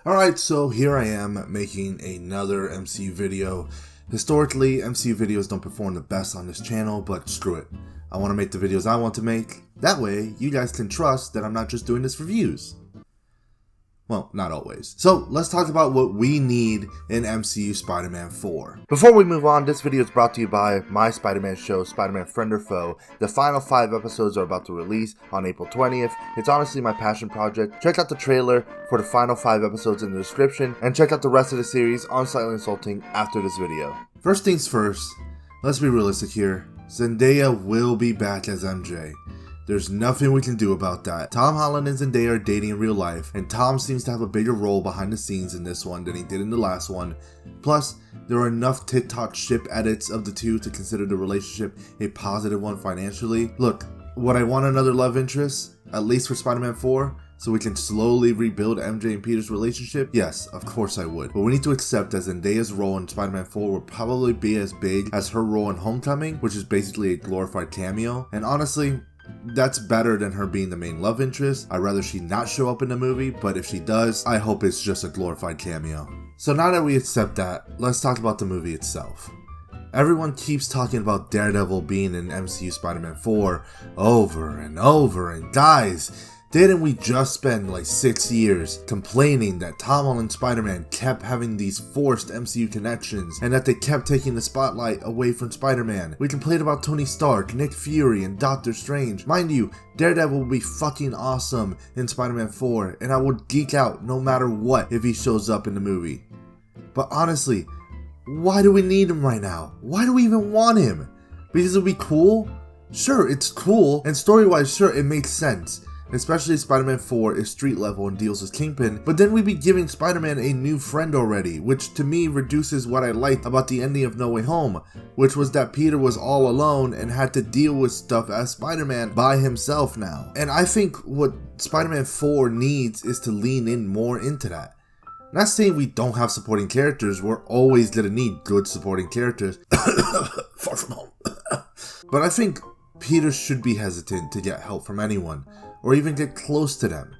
Alright, so here I am making another MCU video. Historically, MCU videos don't perform the best on this channel, but screw it. I want to make the videos I want to make. That way, you guys can trust that I'm not just doing this for views. Well, not always. So, let's talk about what we need in MCU Spider-Man 4. Before we move on, this video is brought to you by my Spider-Man show, Spider-Man Friend or Foe. The final 5 episodes are about to release on April 20th. It's honestly my passion project. Check out the trailer for the final 5 episodes in the description, and check out the rest of the series on Slightly Insulting after this video. First things first, let's be realistic here. Zendaya will be back as MJ. There's nothing we can do about that. Tom Holland and Zendaya are dating in real life, and Tom seems to have a bigger role behind the scenes in this one than he did in the last one. Plus, there are enough TikTok ship edits of the two to consider the relationship a positive one financially. Look, would I want another love interest, at least for Spider-Man 4, so we can slowly rebuild MJ and Peter's relationship? Yes, of course I would. But we need to accept that Zendaya's role in Spider-Man 4 will probably be as big as her role in Homecoming, which is basically a glorified cameo. And honestly, that's better than her being the main love interest. I'd rather she not show up in the movie, but if she does, I hope it's just a glorified cameo. So now that we accept that, let's talk about the movie itself. Everyone keeps talking about Daredevil being in MCU Spider-Man 4 over and over, and guys, didn't we just spend like 6 years complaining that Tom Holland Spider-Man kept having these forced MCU connections and that they kept taking the spotlight away from Spider-Man? We complained about Tony Stark, Nick Fury, and Doctor Strange. Mind you, Daredevil will be fucking awesome in Spider-Man 4, and I would geek out no matter what if he shows up in the movie. But honestly, why do we need him right now? Why do we even want him? Because it'll be cool? Sure, it's cool, and story-wise, sure, it makes sense. Especially Spider-Man 4 is street level and deals with Kingpin, but then we'd be giving Spider-Man a new friend already, which to me reduces what I liked about the ending of No Way Home, which was that Peter was all alone and had to deal with stuff as Spider-Man by himself now. And I think what Spider-Man 4 needs is to lean in more into that. Not saying we don't have supporting characters, we're always gonna need good supporting characters. Far from home. But I think Peter should be hesitant to get help from anyone, or even get close to them.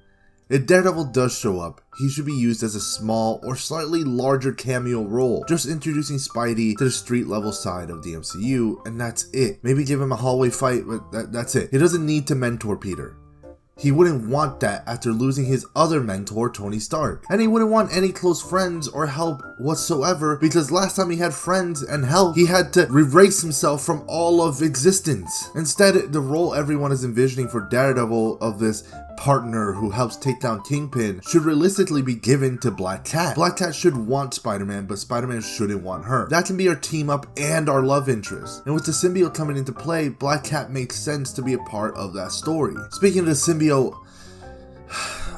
If Daredevil does show up, he should be used as a small or slightly larger cameo role, just introducing Spidey to the street level side of the MCU, and that's it. Maybe give him a hallway fight, but that's it. He doesn't need to mentor Peter. He wouldn't want that after losing his other mentor, Tony Stark. And he wouldn't want any close friends or help whatsoever, because last time he had friends and help, he had to erase himself from all of existence. Instead, the role everyone is envisioning for Daredevil of this partner who helps take down Kingpin should realistically be given to Black Cat. Black Cat should want Spider-Man, but Spider-Man shouldn't want her. That can be our team up and our love interest. And with the symbiote coming into play, Black Cat makes sense to be a part of that story. Speaking of the symbiote,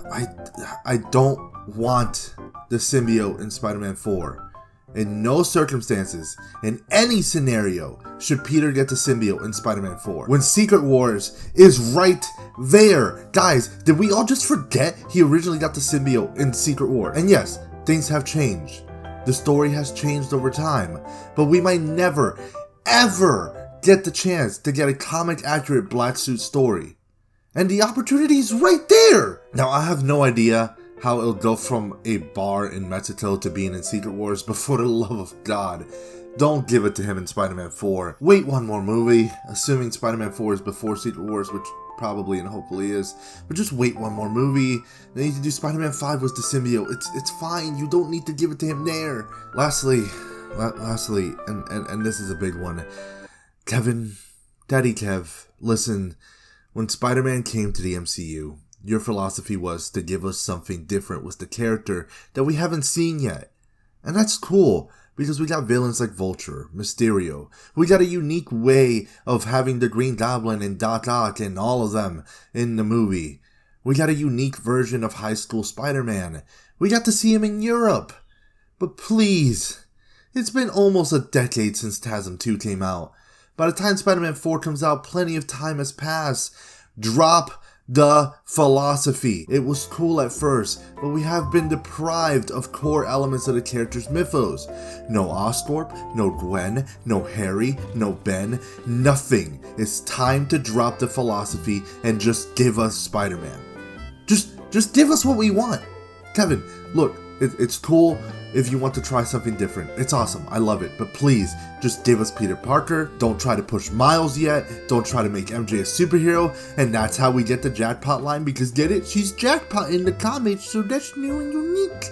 I don't want the symbiote in Spider-Man 4. In no circumstances, in any scenario, should Peter get the symbiote in Spider-Man 4. When Secret Wars is right there. Guys, did we all just forget he originally got the symbiote in Secret War? And yes, things have changed. The story has changed over time. But we might never, ever get the chance to get a comic-accurate Black Suit story. And the opportunity is right there! Now, I have no idea how it'll go from a bar in Mexico to being in Secret Wars, but for the love of God, don't give it to him in Spider-Man 4. Wait one more movie, assuming Spider-Man 4 is before Secret Wars, which probably and hopefully is, but just wait one more movie. Then you can do Spider-Man 5 with the symbiote. It's fine, you don't need to give it to him there. Lastly, and this is a big one, Kevin, Daddy Kev, listen, when Spider-Man came to the MCU, your philosophy was to give us something different with the character that we haven't seen yet. And that's cool, because we got villains like Vulture, Mysterio. We got a unique way of having the Green Goblin and Doc Ock and all of them in the movie. We got a unique version of High School Spider-Man. We got to see him in Europe. But please, it's been almost a decade since TASM 2 came out. By the time Spider-Man 4 comes out, plenty of time has passed. Drop the philosophy. It was cool at first, but we have been deprived of core elements of the character's mythos. No Oscorp, no Gwen, no Harry, no Ben, nothing. It's time to drop the philosophy and just give us Spider-Man. Just give us what we want. Kevin, look, it's cool if you want to try something different. It's awesome. I love it. But please, just give us Peter Parker. Don't try to push Miles yet. Don't try to make MJ a superhero. And that's how we get the Jackpot line, because get it? She's Jackpot in the comics, so that's new and unique.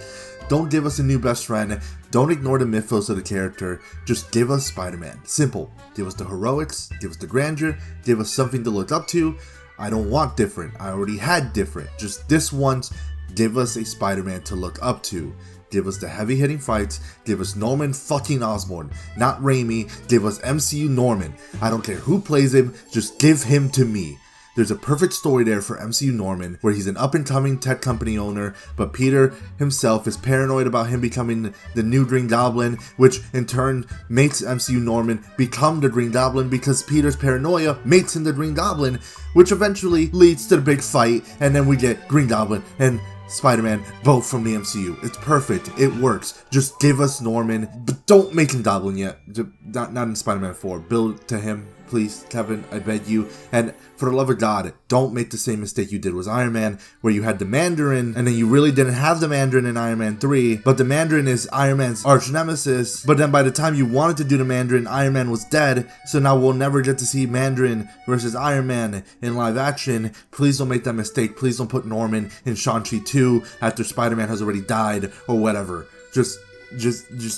Don't give us a new best friend. Don't ignore the mythos of the character. Just give us Spider-Man. Simple. Give us the heroics. Give us the grandeur. Give us something to look up to. I don't want different. I already had different. Just this once. Give us a Spider-Man to look up to. Give us the heavy-hitting fights. Give us Norman fucking Osborn, not Raimi. Give us MCU Norman. I don't care who plays him, just give him to me. There's a perfect story there for MCU Norman, where he's an up-and-coming tech company owner, but Peter himself is paranoid about him becoming the new Green Goblin, which in turn makes MCU Norman become the Green Goblin, because Peter's paranoia makes him the Green Goblin, which eventually leads to the big fight, and then we get Green Goblin and Spider-Man, both from the MCU. It's perfect. It works. Just give us Norman, but don't make him Goblin yet. Not in Spider-Man 4. Build to him, please, Kevin, I beg you. And for the love of God, don't make the same mistake you did with Iron Man, where you had the Mandarin, and then you really didn't have the Mandarin in Iron Man 3, but the Mandarin is Iron Man's arch nemesis, but then by the time you wanted to do the Mandarin, Iron Man was dead, so now we'll never get to see Mandarin versus Iron Man in live action. Please don't make that mistake. Please don't put Norman in Shang-Chi 2 after Spider-Man has already died, or whatever. Just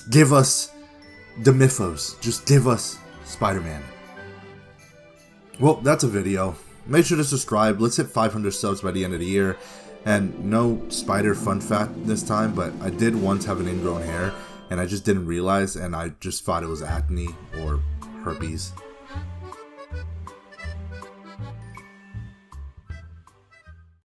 give us the mythos. Just give us Spider-Man. Well, that's a video. Make sure to subscribe. Let's hit 500 subs by the end of the year. And no spider fun fact this time, but I did once have an ingrown hair, and I just didn't realize, and I just thought it was acne or herpes.